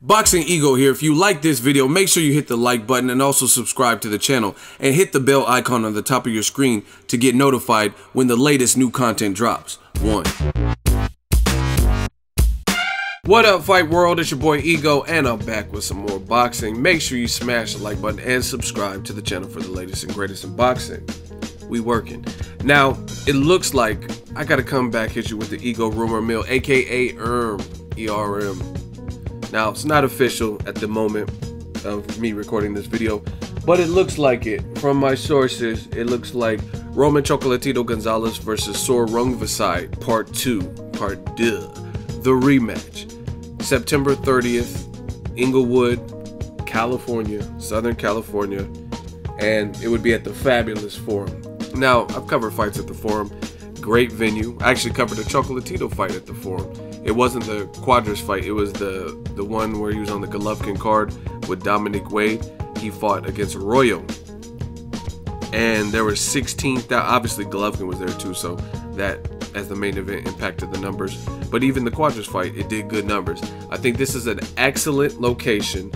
Boxing Ego here. If you like this video, make sure you hit the like button and also subscribe to the channel and hit the bell icon on the top of your screen to get notified when the latest new content drops. What up, Fight World? It's your boy Ego and I'm back with some more boxing. Make sure you smash the like button and subscribe to the channel for the latest and greatest in boxing. We working. Now, it looks like I gotta come back hit you with the Ego rumor mill, aka ERM. Now, it's not official at the moment of me recording this video, but it looks like it. From my sources, it looks like Chocolatito Gonzalez versus Sor Rungvisai, Part 2, the rematch. September 30th, Inglewood, California, Southern California, and it would be at the Fabulous Forum. Now, I've covered fights at the Forum. Great venue. I actually covered a Chocolatito fight at the Forum. It wasn't the Quadras fight. It was the one where he was on the Golovkin card with Dominic Wade. He fought against Arroyo. And there were 16,000. Obviously, Golovkin was there too, so that, as the main event, impacted the numbers. But even the Quadras fight, it did good numbers. I think this is an excellent location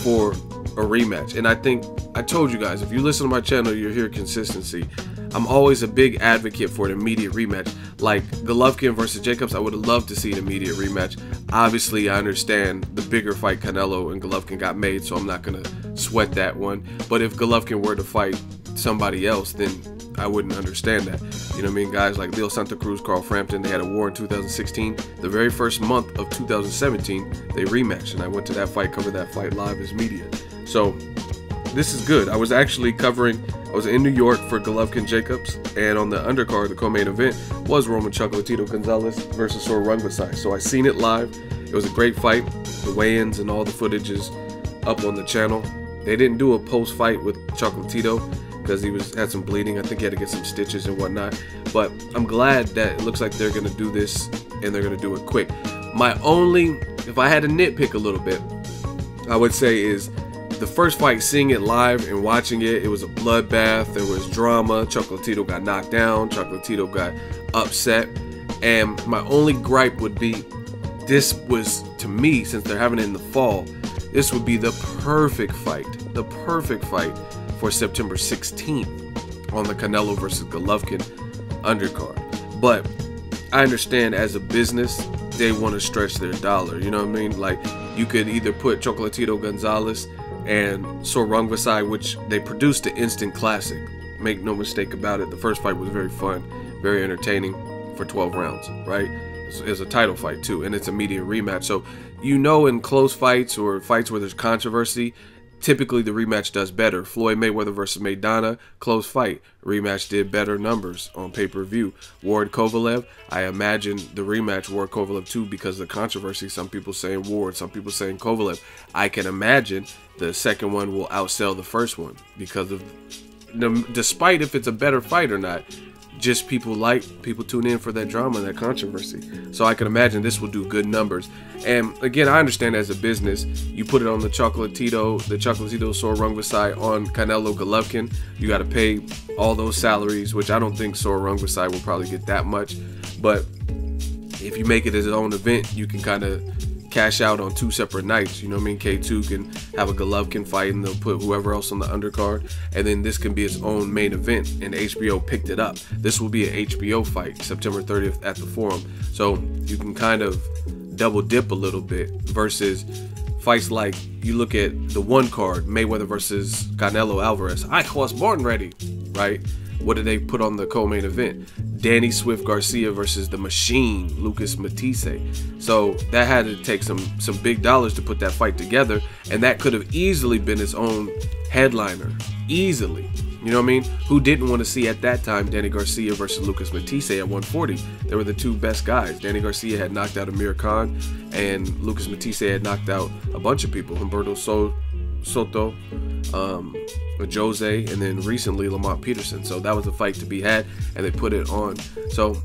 for a rematch. And I think, I told you guys, if you listen to my channel, you'll hear consistency. I'm always a big advocate for an immediate rematch. Like Golovkin versus Jacobs, I would have loved to see an immediate rematch. Obviously, I understand the bigger fight Canelo and Golovkin got made, so I'm not going to sweat that one. But if Golovkin were to fight somebody else, then I wouldn't understand that. You know what I mean? Guys like Leo Santa Cruz, Carl Frampton, they had a war in 2016. The very first month of 2017, they rematched, and I went to that fight, covered that fight live as media. So this is good. I was actually covering, I was in New York for Golovkin Jacobs, and on the undercard, the co-main event was Chocolatito Gonzalez versus Sor Rungvisai. So I seen it live. It was a great fight. The weigh-ins and all the footage is up on the channel. They didn't do a post-fight with Chocolatito because he had some bleeding. I think he had to get some stitches and whatnot. But I'm glad that it looks like they're going to do this and they're going to do it quick. My only, if I had to nitpick a little bit, I would say is the first fight, seeing it live and watching it, it was a bloodbath. There was drama. Chocolatito got knocked down. Chocolatito got upset. And my only gripe would be, this was, to me, since they're having it in the fall, this would be the perfect fight for September 16th on the Canelo versus Golovkin undercard. But I understand as a business, they want to stretch their dollar. You know what I mean? Like, you could either put Chocolatito Gonzalez and Sor Rungvisai, which they produced the instant classic. Make no mistake about it. The first fight was very fun, very entertaining for 12 rounds, right? It's a title fight too, and it's a immediate rematch. So, you know, in close fights or fights where there's controversy, typically the rematch does better. Floyd Mayweather versus Maidana, close fight. Rematch did better numbers on pay-per-view. Ward Kovalev, I imagine the rematch Ward Kovalev too because of the controversy. Some people saying Ward, some people saying Kovalev. I can imagine the second one will outsell the first one because of, despite if it's a better fight or not, just people tune in for that drama and that controversy. So I can imagine this will do good numbers. And again, I understand as a business, you put it on the Chocolatito Sor Rungvisai on Canelo Golovkin, you got to pay all those salaries, which I don't think Sor Rungvisai will probably get that much. But if you make it as its own event, you can kind of cash out on two separate nights. You know what I mean? K2 can have a Golovkin fight and they'll put whoever else on the undercard, and then this can be its own main event, and HBO picked it up. This will be an HBO fight September 30th at the Forum, so you can kind of double dip a little bit versus fights like, you look at the one card, Mayweather versus Canelo Alvarez. I was born ready, right? What did they put on the co-main event? Danny Swift Garcia versus the Machine, Lucas Matisse. So that had to take some big dollars to put that fight together, and that could have easily been its own headliner, easily. You know what I mean? Who didn't want to see at that time Danny Garcia versus Lucas Matisse at 140? They were the two best guys. Danny Garcia had knocked out Amir Khan, and Lucas Matisse had knocked out a bunch of people. Humberto Soto, Jose, and then recently Lamont Peterson. So that was a fight to be had, and they put it on. So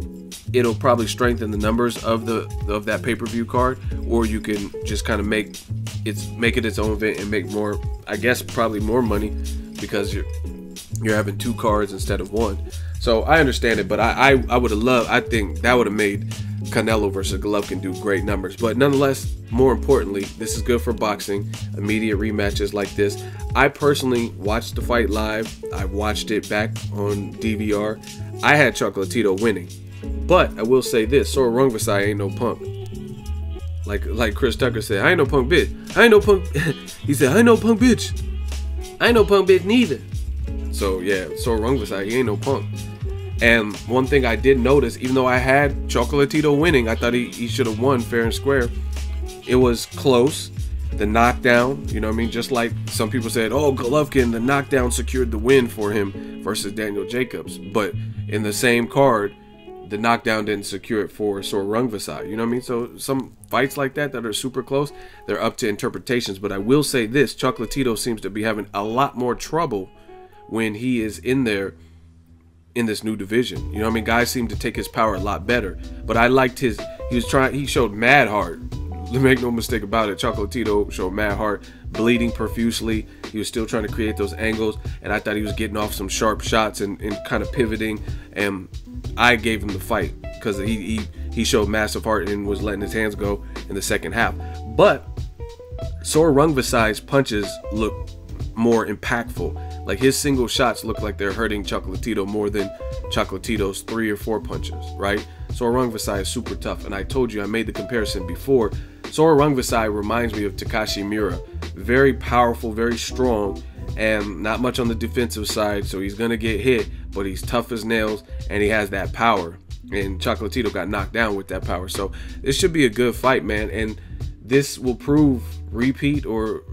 it'll probably strengthen the numbers of that pay-per-view card, or you can just kind of make it its own event and make more, I guess probably more money, because you're having two cards instead of one. So I understand it, but I would have loved, I think that would have made Canelo versus Golovkin do great numbers. But nonetheless, more importantly, this is good for boxing, immediate rematches like this. I personally watched the fight live. I watched it back on DVR. I had Chocolatito winning. But I will say this, Sor Rungvisai ain't no punk. Like Chris Tucker said, I ain't no punk bitch. I ain't no punk. He said, I ain't no punk bitch. I ain't no punk bitch neither. So yeah, Sor Rungvisai, he ain't no punk. And one thing I did notice, even though I had Chocolatito winning, I thought he should have won fair and square. It was close. The knockdown, you know what I mean? Just like some people said, oh, Golovkin, the knockdown secured the win for him versus Daniel Jacobs. But in the same card, the knockdown didn't secure it for Sor Rungvisai. You know what I mean? So some fights like that are super close, they're up to interpretations. But I will say this, Chocolatito seems to be having a lot more trouble when he is in there in this new division. You know what I mean? Guys seem to take his power a lot better. But I liked he showed mad heart. Make no mistake about it. Chocolatito showed mad heart, bleeding profusely. He was still trying to create those angles, and I thought he was getting off some sharp shots and kind of pivoting. And I gave him the fight because he showed massive heart and was letting his hands go in the second half. But Sor Rungvisai's punches look more impactful. Like his single shots look like they're hurting Chocolatito more than Chocolatito's 3 or 4 punches, right? Sor Rungvisai is super tough, and I told you, I made the comparison before. Sor Rungvisai reminds me of Takashi Miura. Very powerful, very strong, and not much on the defensive side, so he's gonna get hit, but he's tough as nails, and he has that power. And Chocolatito got knocked down with that power. So this should be a good fight, man, and this will prove repeat or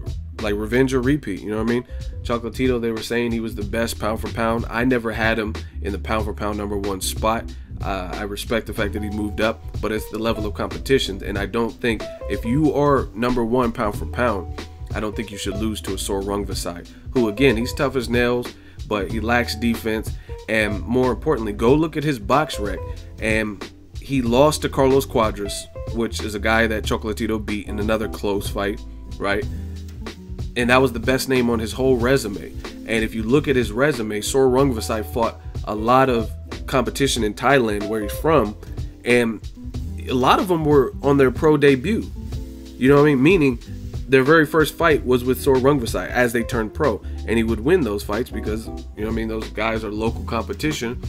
like revenge or repeat, you know what I mean? Chocolatito, they were saying he was the best pound for pound. I never had him in the pound for pound #1 spot. I respect the fact that he moved up, but it's the level of competition, and I don't think if you are #1 pound for pound, I don't think you should lose to a Sor Rungvisai, who again, he's tough as nails, but he lacks defense, and more importantly, go look at his box rec, and he lost to Carlos Cuadras, which is a guy that Chocolatito beat in another close fight, right? And that was the best name on his whole resume. And if you look at his resume, Sor Rungvisai fought a lot of competition in Thailand, where he's from, and a lot of them were on their pro debut. You know what I mean? Meaning their very first fight was with Sor Rungvisai as they turned pro, and he would win those fights because, you know what I mean, those guys are local competition,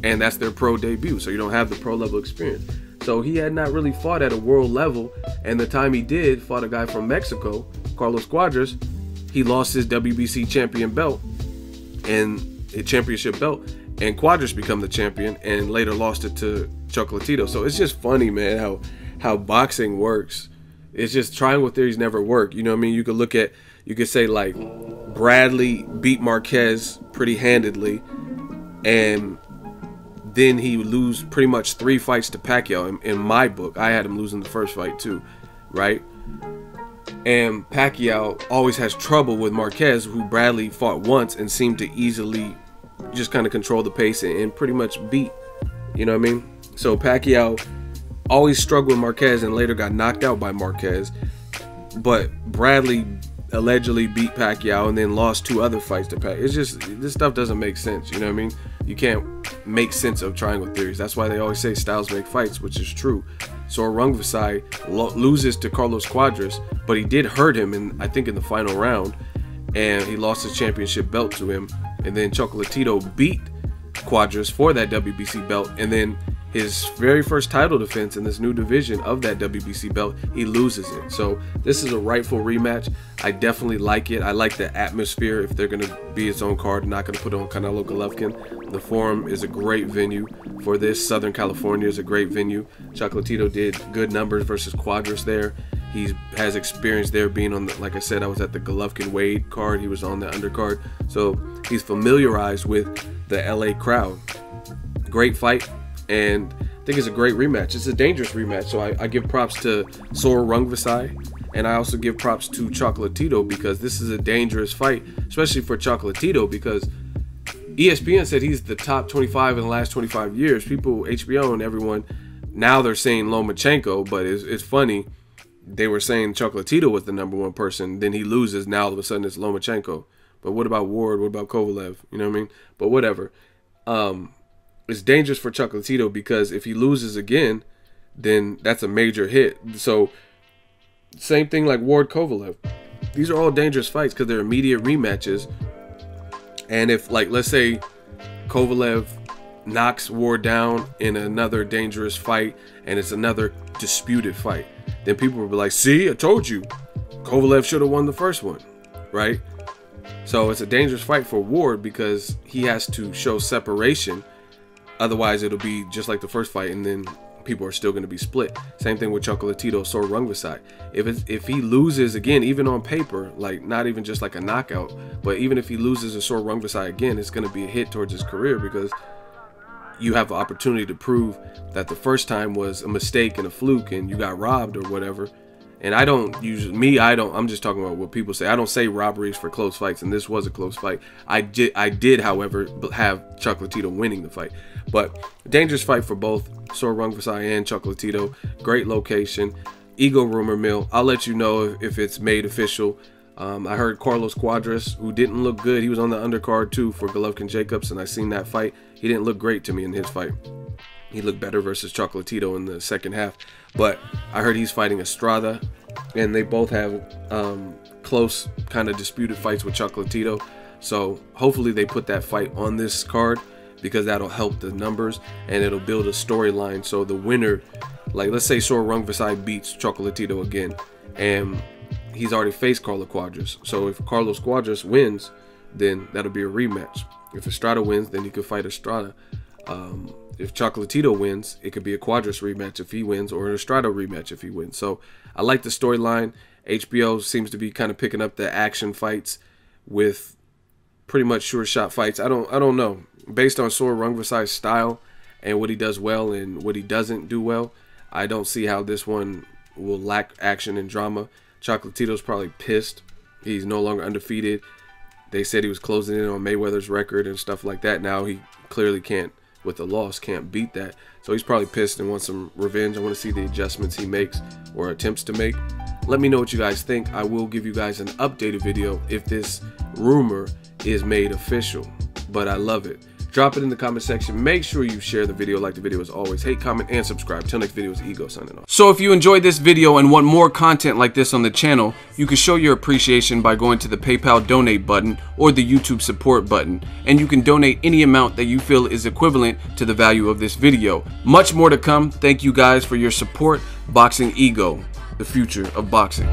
and that's their pro debut, so you don't have the pro level experience. So he had not really fought at a world level, and the time he did, fought a guy from Mexico, Carlos Cuadras, he lost his WBC champion belt and a championship belt, and Cuadras became the champion and later lost it to Chocolatito. So it's just funny, man, how boxing works. It's just triangle theories never work. You know what I mean? You could say like Bradley beat Marquez pretty handedly, and then he would lose pretty much 3 fights to Pacquiao. In my book, I had him losing the first fight too, right? And Pacquiao always has trouble with Marquez, who Bradley fought once and seemed to easily just kind of control the pace and pretty much beat. You know what I mean? So Pacquiao always struggled with Marquez and later got knocked out by Marquez. But Bradley allegedly beat Pacquiao and then lost 2 other fights to Pacquiao. It's just, this stuff doesn't make sense. You know what I mean? You can't make sense of triangle theories. That's why they always say styles make fights, which is true. Sor Rungvisai loses to Carlos Cuadras, but he did hurt him I think in the final round, and he lost his championship belt to him. And then Chocolatito beat Cuadras for that WBC belt, and then his very first title defense in this new division of that WBC belt, he loses it. So this is a rightful rematch. I definitely like it. I like the atmosphere. If they're going to be its own card, not going to put on Canelo Golovkin. The Forum is a great venue for this. Southern California is a great venue. Chocolatito did good numbers versus Cuadras there. He has experience there being on the, like I said, I was at the Golovkin Wade card. He was on the undercard. So he's familiarized with the LA crowd. Great fight. And I think it's a great rematch. It's a dangerous rematch. So I give props to Sor Rungvisai, and I also give props to Chocolatito, because this is a dangerous fight, especially for Chocolatito, because ESPN said he's the top 25 in the last 25 years. People, HBO and everyone, now they're saying Lomachenko, but it's funny. They were saying Chocolatito was the #1 person, then he loses, now all of a sudden it's Lomachenko. But what about Ward? What about Kovalev? You know what I mean? But whatever. It's dangerous for Chocolatito, because if he loses again, then that's a major hit. So same thing like Ward Kovalev. These are all dangerous fights because they're immediate rematches. And if, like, let's say Kovalev knocks Ward down in another dangerous fight and it's another disputed fight, then people will be like, see, I told you, Kovalev should have won the first one, right? So it's a dangerous fight for Ward because he has to show separation. Otherwise, it'll be just like the first fight, and then people are still going to be split. Same thing with Chocolatito Sor Rungvisai. If he loses again, even on paper, like not even just like a knockout, but even if he loses a Sor Rungvisai again, it's going to be a hit towards his career because you have an opportunity to prove that the first time was a mistake and a fluke and you got robbed or whatever. And I don't usually, I'm just talking about what people say. I don't say robberies for close fights, and this was a close fight. I did, however, have Chocolatito winning the fight. But dangerous fight for both Sor Rungvisai and Chocolatito. Great location. Ego rumor mill. I'll let you know if it's made official. I heard Carlos Cuadras, who didn't look good. He was on the undercard too for Golovkin Jacobs, and I seen that fight. He didn't look great to me in his fight. He looked better versus Chocolatito in the second half. But I heard he's fighting Estrada, and they both have close kind of disputed fights with Chocolatito. So hopefully they put that fight on this card because that'll help the numbers and it'll build a storyline. So the winner, like let's say Sor Rungvisai beats Chocolatito again, and he's already faced Carlos Cuadras. So if Carlos Cuadras wins, then that'll be a rematch. If Estrada wins, then he could fight Estrada. If Chocolatito wins, it could be a Cuadras rematch if he wins, or an Estrada rematch if he wins. So I like the storyline. HBO seems to be kind of picking up the action fights with pretty much sure shot fights. I don't know. Based on Sor Rungvisai's style and what he does well and what he doesn't do well, I don't see how this one will lack action and drama. Chocolatito's probably pissed. He's no longer undefeated. They said he was closing in on Mayweather's record and stuff like that. Now he clearly can't, with the loss, can't beat that. So he's probably pissed and wants some revenge. I want to see the adjustments he makes or attempts to make. Let me know what you guys think. I will give you guys an updated video if this rumor is made official, but I love it. Drop it in the comment section. Make sure you share the video, like the video as always. Hate, comment, and subscribe. Till next video, is Ego signing off. So if you enjoyed this video and want more content like this on the channel, you can show your appreciation by going to the PayPal donate button or the YouTube support button, and you can donate any amount that you feel is equivalent to the value of this video. Much more to come. Thank you guys for your support. Boxing Ego, the future of boxing.